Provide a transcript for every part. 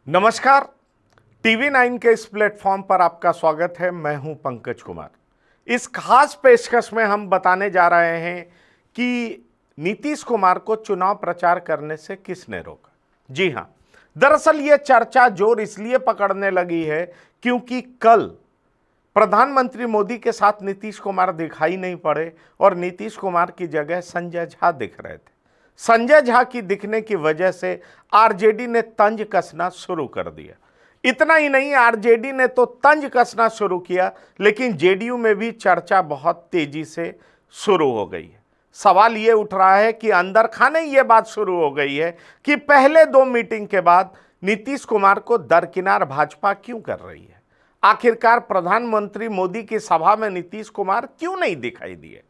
नमस्कार। टीवी 9 के इस प्लेटफॉर्म पर आपका स्वागत है। मैं हूं पंकज कुमार। इस खास पेशकश में हम बताने जा रहे हैं कि नीतीश कुमार को चुनाव प्रचार करने से किसने रोका। जी हां, दरअसल ये चर्चा जोर इसलिए पकड़ने लगी है क्योंकि कल प्रधानमंत्री मोदी के साथ नीतीश कुमार दिखाई नहीं पड़े और नीतीश कुमार की जगह संजय झा दिख रहे थे। संजय झा की दिखने की वजह से आरजेडी ने तंज कसना शुरू कर दिया। इतना ही नहीं, आरजेडी ने तो तंज कसना शुरू किया, लेकिन जेडीयू में भी चर्चा बहुत तेजी से शुरू हो गई है। सवाल ये उठ रहा है कि अंदर खाने ये बात शुरू हो गई है कि पहले 2 मीटिंग के बाद नीतीश कुमार को दरकिनार भाजपा क्यों कर रही है। आखिरकार प्रधानमंत्री मोदी की सभा में नीतीश कुमार क्यों नहीं दिखाई दिए।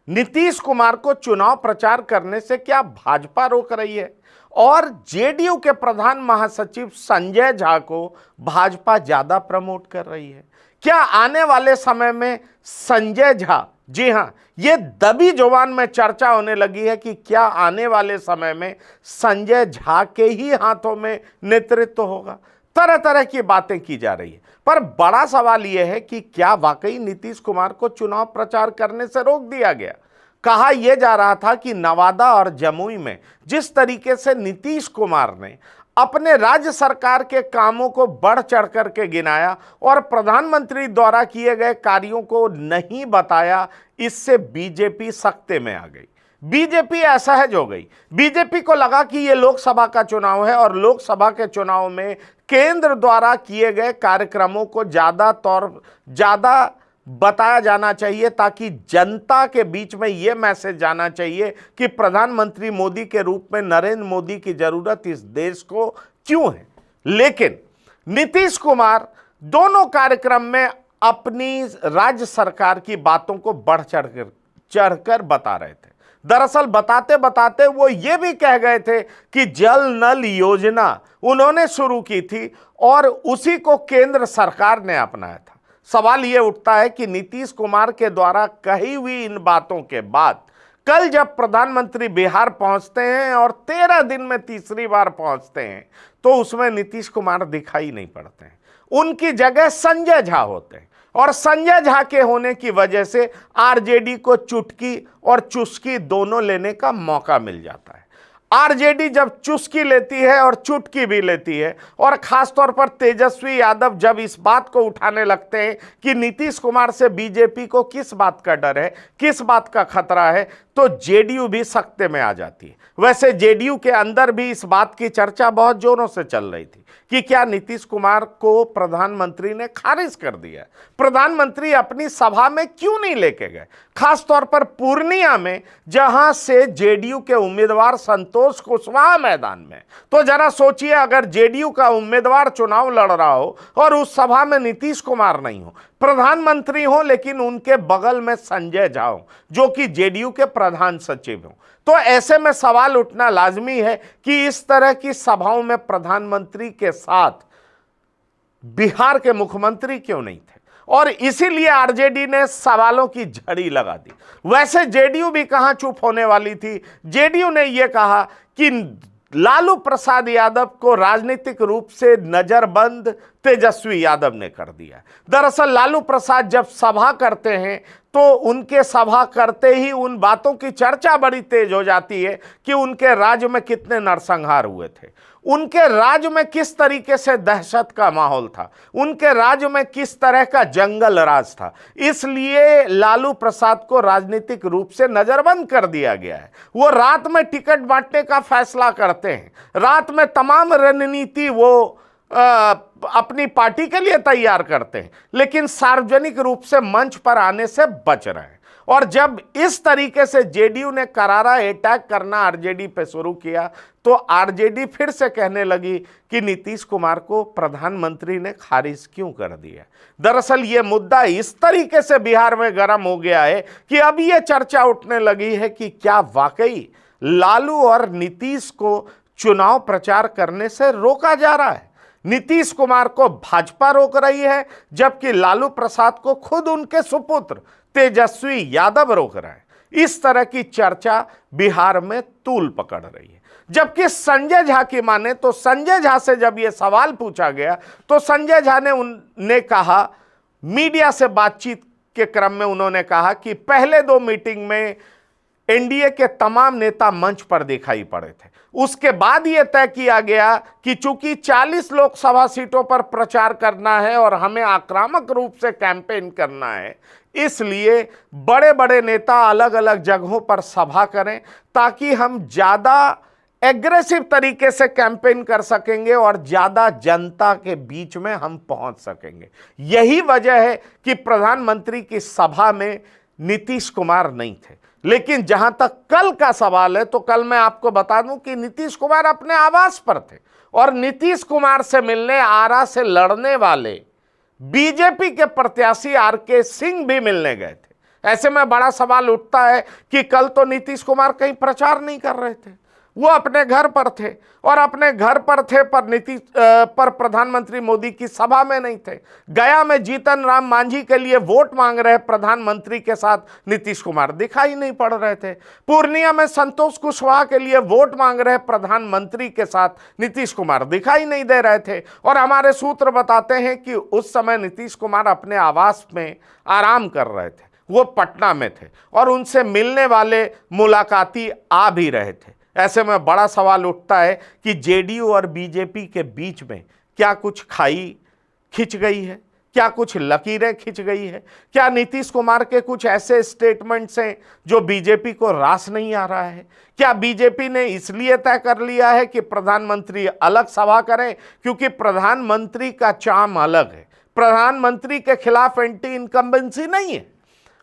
नीतीश कुमार को चुनाव प्रचार करने से क्या भाजपा रोक रही है और जेडीयू के प्रधान महासचिव संजय झा को भाजपा ज्यादा प्रमोट कर रही है। क्या आने वाले समय में संजय झा, जी हां, ये दबी जुबान में चर्चा होने लगी है कि क्या आने वाले समय में संजय झा के ही हाथों में नेतृत्व होगा। तरह तरह की बातें की जा रही है, पर बड़ा सवाल यह है कि क्या वाकई नीतीश कुमार को चुनाव प्रचार करने से रोक दिया गया। कहा यह जा रहा था कि नवादा और जमुई में जिस तरीके से नीतीश कुमार ने अपने राज्य सरकार के कामों को बढ़ चढ़ करके गिनाया और प्रधानमंत्री द्वारा किए गए कार्यों को नहीं बताया, इससे बीजेपी सख्ते में आ गई। बीजेपी असहज हो गई। बीजेपी को लगा कि यह लोकसभा का चुनाव है और लोकसभा के चुनाव में केंद्र द्वारा किए गए कार्यक्रमों को ज्यादा बताया जाना चाहिए, ताकि जनता के बीच में यह मैसेज जाना चाहिए कि प्रधानमंत्री मोदी के रूप में नरेंद्र मोदी की जरूरत इस देश को क्यों है। लेकिन नीतीश कुमार दोनों कार्यक्रम में अपनी राज्य सरकार की बातों को बढ़ चढ़कर बता रहे थे। दरअसल बताते बताते वो ये भी कह गए थे कि जल नल योजना उन्होंने शुरू की थी और उसी को केंद्र सरकार ने अपनाया था। सवाल ये उठता है कि नीतीश कुमार के द्वारा कही हुई इन बातों के बाद कल जब प्रधानमंत्री बिहार पहुंचते हैं और 13 दिन में तीसरी बार पहुंचते हैं तो उसमें नीतीश कुमार दिखाई नहीं पड़ते हैं। उनकी जगह संजय झा होते हैं और संजय झा के होने की वजह से आरजेडी को चुटकी और चुस्की दोनों लेने का मौका मिल जाता है। आरजेडी जब चुस्की लेती है और चुटकी भी लेती है, और खासतौर पर तेजस्वी यादव जब इस बात को उठाने लगते हैं कि नीतीश कुमार से बीजेपी को किस बात का डर है, किस बात का खतरा है, तो जेडीयू भी सख्ते में आ जाती है। वैसे जेडीयू के अंदर भी इस बात की चर्चा बहुत जोरों से चल रही थी कि क्या नीतीश कुमार को प्रधानमंत्री ने खारिज कर दिया। प्रधानमंत्री अपनी सभा में क्यों नहीं लेके गए, खासतौर पर पूर्णिया में जहां से जेडीयू के उम्मीदवार संतोष कुशवाहा मैदान में। तो जरा सोचिए, अगर जेडीयू का उम्मीदवार चुनाव लड़ रहा हो और उस सभा में नीतीश कुमार नहीं हो, प्रधानमंत्री हो लेकिन उनके बगल में संजय झा हो जो कि जेडीयू के प्रधान सचिव हो, तो ऐसे में सवाल उठना लाजमी है कि इस तरह की सभाओं में प्रधानमंत्री के साथ बिहार के मुख्यमंत्री क्यों नहीं थे। और इसीलिए आरजेडी ने सवालों की झड़ी लगा दी। वैसे जेडीयू भी कहां चुप होने वाली थी। जेडीयू ने यह कहा कि लालू प्रसाद यादव को राजनीतिक रूप से नजरबंद तेजस्वी यादव ने कर दिया। दरअसल लालू प्रसाद जब सभा करते हैं तो उनके सभा करते ही उन बातों की चर्चा बड़ी तेज हो जाती है कि उनके राज्य में कितने नरसंहार हुए थे, उनके राज्य में किस तरीके से दहशत का माहौल था, उनके राज्य में किस तरह का जंगल राज था। इसलिए लालू प्रसाद को राजनीतिक रूप से नजरबंद कर दिया गया है। वो रात में टिकट बांटने का फैसला करते हैं, रात में तमाम रणनीति वो अपनी पार्टी के लिए तैयार करते हैं, लेकिन सार्वजनिक रूप से मंच पर आने से बच रहे हैं। और जब इस तरीके से जेडीयू ने करारा अटैक करना आरजेडी पे शुरू किया तो आरजेडी फिर से कहने लगी कि नीतीश कुमार को प्रधानमंत्री ने खारिज क्यों कर दिया। दरअसल ये मुद्दा इस तरीके से बिहार में गर्म हो गया है कि अब ये चर्चा उठने लगी है कि क्या वाकई लालू और नीतीश को चुनाव प्रचार करने से रोका जा रहा है। नीतीश कुमार को भाजपा रोक रही है जबकि लालू प्रसाद को खुद उनके सुपुत्र तेजस्वी यादव रोक रहा है। इस तरह की चर्चा बिहार में तूल पकड़ रही है। जबकि संजय झा की माने तो संजय झा से जब यह सवाल पूछा गया तो संजय झा ने कहा, मीडिया से बातचीत के क्रम में उन्होंने कहा कि पहले 2 मीटिंग में एनडीए के तमाम नेता मंच पर दिखाई पड़े थे। उसके बाद यह तय किया गया कि चूंकि 40 लोकसभा सीटों पर प्रचार करना है और हमें आक्रामक रूप से कैंपेन करना है, इसलिए बड़े बड़े नेता अलग अलग जगहों पर सभा करें ताकि हम ज्यादा एग्रेसिव तरीके से कैंपेन कर सकेंगे और ज्यादा जनता के बीच में हम पहुंच सकेंगे। यही वजह है कि प्रधानमंत्री की सभा में नीतीश कुमार नहीं थे। लेकिन जहां तक कल का सवाल है तो कल मैं आपको बता दूं कि नीतीश कुमार अपने आवास पर थे और नीतीश कुमार से मिलने आरा से लड़ने वाले बीजेपी के प्रत्याशी आरके सिंह भी मिलने गए थे। ऐसे में बड़ा सवाल उठता है कि कल तो नीतीश कुमार कहीं प्रचार नहीं कर रहे थे, वो अपने घर पर थे और अपने घर पर थे पर प्रधानमंत्री मोदी की सभा में नहीं थे। गया में जीतन राम मांझी के लिए वोट मांग रहे प्रधानमंत्री के साथ नीतीश कुमार दिखाई नहीं पड़ रहे थे। पूर्णिया में संतोष कुशवाहा के लिए वोट मांग रहे प्रधानमंत्री के साथ नीतीश कुमार दिखाई नहीं दे रहे थे। और हमारे सूत्र बताते हैं कि उस समय नीतीश कुमार अपने आवास में आराम कर रहे थे, वो पटना में थे और उनसे मिलने वाले मुलाकाती आ भी रहे थे। ऐसे में बड़ा सवाल उठता है कि जेडीयू और बीजेपी के बीच में क्या कुछ खाई खिंच गई है, क्या कुछ लकीरें खिंच गई है, क्या नीतीश कुमार के कुछ ऐसे स्टेटमेंट्स हैं जो बीजेपी को रास नहीं आ रहा है? क्या बीजेपी ने इसलिए तय कर लिया है कि प्रधानमंत्री अलग सभा करें क्योंकि प्रधानमंत्री का चार्म अलग है, प्रधानमंत्री के खिलाफ एंटी इनकम्बेंसी नहीं है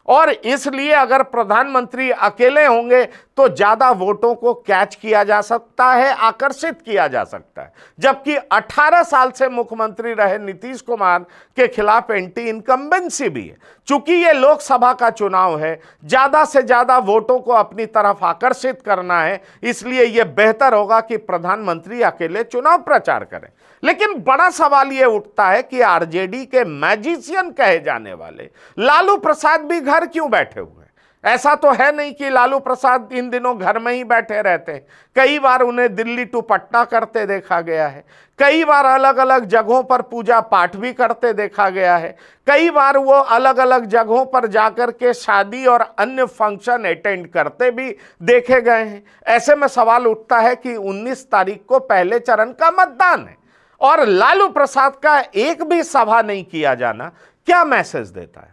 और इसलिए अगर प्रधानमंत्री अकेले होंगे तो ज्यादा वोटों को कैच किया जा सकता है, आकर्षित किया जा सकता है। जबकि 18 साल से मुख्यमंत्री रहे नीतीश कुमार के खिलाफ एंटी इनकम्बेंसी भी है। चूंकि ये लोकसभा का चुनाव है, ज्यादा से ज्यादा वोटों को अपनी तरफ आकर्षित करना है, इसलिए यह बेहतर होगा कि प्रधानमंत्री अकेले चुनाव प्रचार करें। लेकिन बड़ा सवाल यह उठता है कि आरजेडी के मैजिशियन कहे जाने वाले लालू प्रसाद भी घर क्यों बैठे हुए? ऐसा तो है नहीं कि लालू प्रसाद इन दिनों घर में ही बैठे रहते हैं। कई बार उन्हें दिल्ली टू पटना करते देखा गया है, कई बार अलग अलग जगहों पर पूजा पाठ भी करते देखा गया है, कई बार वो अलग अलग जगहों पर जाकर के शादी और अन्य फंक्शन अटेंड करते भी देखे गए हैं। ऐसे में सवाल उठता है कि 19 तारीख को पहले चरण का मतदान है और लालू प्रसाद का एक भी सभा नहीं किया जाना क्या मैसेज देता है?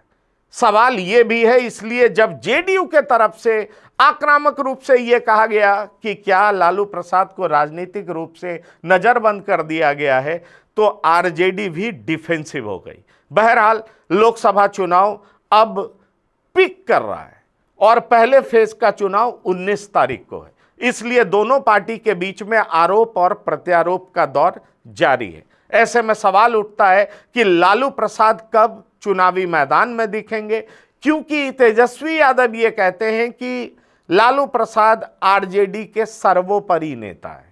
सवाल यह भी है। इसलिए जब जेडीयू के तरफ से आक्रामक रूप से यह कहा गया कि क्या लालू प्रसाद को राजनीतिक रूप से नजरबंद कर दिया गया है, तो आरजेडी भी डिफेंसिव हो गई। बहरहाल लोकसभा चुनाव अब पिक कर रहा है और पहले फेज का चुनाव 19 तारीख को है, इसलिए दोनों पार्टी के बीच में आरोप और प्रत्यारोप का दौर जारी है। ऐसे में सवाल उठता है कि लालू प्रसाद कब चुनावी मैदान में दिखेंगे, क्योंकि तेजस्वी यादव ये कहते हैं कि लालू प्रसाद आरजेडी के सर्वोपरि नेता है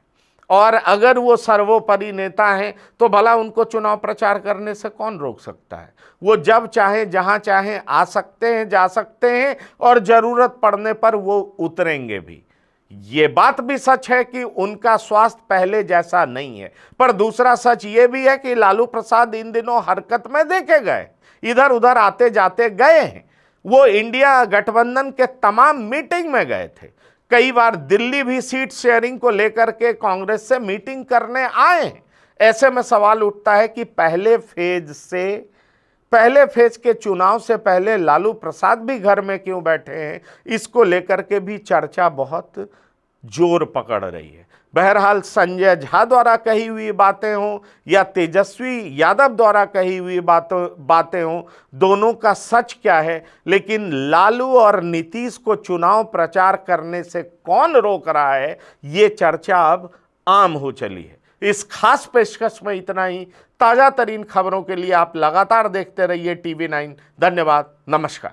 और अगर वो सर्वोपरि नेता हैं तो भला उनको चुनाव प्रचार करने से कौन रोक सकता है? वो जब चाहे जहां चाहे आ सकते हैं, जा सकते हैं और जरूरत पड़ने पर वो उतरेंगे भी। ये बात भी सच है कि उनका स्वास्थ्य पहले जैसा नहीं है, पर दूसरा सच ये भी है कि लालू प्रसाद इन दिनों हरकत में देखे गए, इधर उधर आते जाते गए हैं। वो इंडिया गठबंधन के तमाम मीटिंग में गए थे, कई बार दिल्ली भी सीट शेयरिंग को लेकर के कांग्रेस से मीटिंग करने आए हैं। ऐसे में सवाल उठता है कि पहले फेज के चुनाव से पहले लालू प्रसाद भी घर में क्यों बैठे हैं, इसको लेकर के भी चर्चा बहुत जोर पकड़ रही है। बहरहाल संजय झा द्वारा कही हुई बातें हों या तेजस्वी यादव द्वारा कही हुई बातें हों, दोनों का सच क्या है, लेकिन लालू और नीतीश को चुनाव प्रचार करने से कौन रोक रहा है, ये चर्चा अब आम हो चली है। इस खास पेशकश में इतना ही। ताज़ा तरीन खबरों के लिए आप लगातार देखते रहिए TV9। धन्यवाद, नमस्कार।